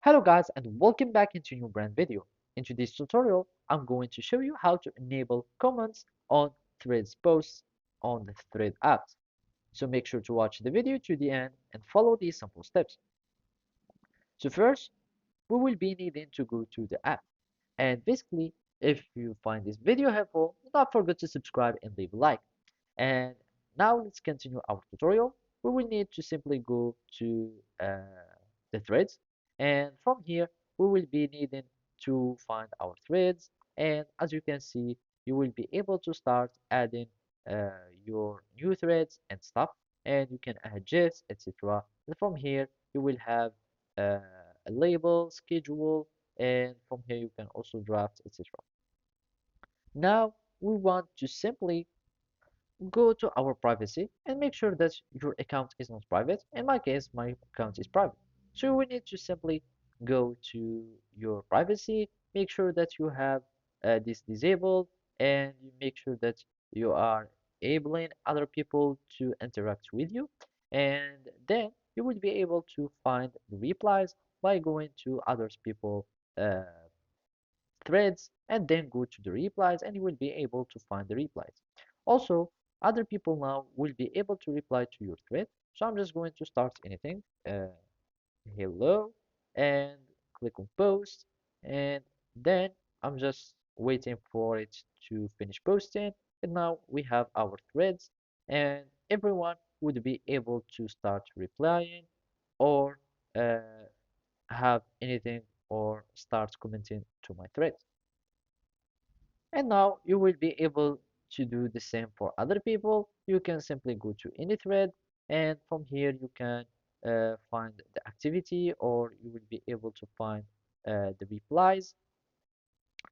Hello guys and welcome back into a new brand video. In today's tutorial, I'm going to show you how to enable comments on Threads posts on the Thread apps. So make sure to watch the video to the end and follow these simple steps. So first, we will be needing to go to the app. And basically, if you find this video helpful, do not forget to subscribe and leave a like. And now let's continue our tutorial. We will need to simply go to the threads, and from here we will be needing to find our threads. And as you can see, you will be able to start adding your new threads and stuff, and you can add gifs, etc. And from here you will have uh, a label, schedule, and from here you can also draft, etc. Now we want to simply go to our privacy and make sure that your account is not private. In my case, my account is private. So we need to simply go to your privacy, make sure that you have this disabled, and you make sure that you are enabling other people to interact with you. And then you will be able to find the replies by going to others people uh, threads and then go to the replies and you will be able to find the replies. Also, other people now will be able to reply to your thread. So I'm just going to start anything. Hello, and click on post, and then I'm just waiting for it to finish posting. And now we have our threads, and everyone would be able to start replying or uh, have anything or start commenting to my thread. And now you will be able to do the same for other people. You can simply go to any thread, and from here you can find the activity, or you will be able to find the replies.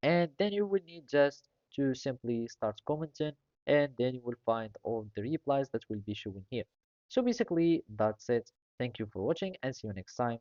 And then you will need just to simply start commenting, and then you will find all the replies that will be showing here. So basically, that's it. Thank you for watching and see you next time.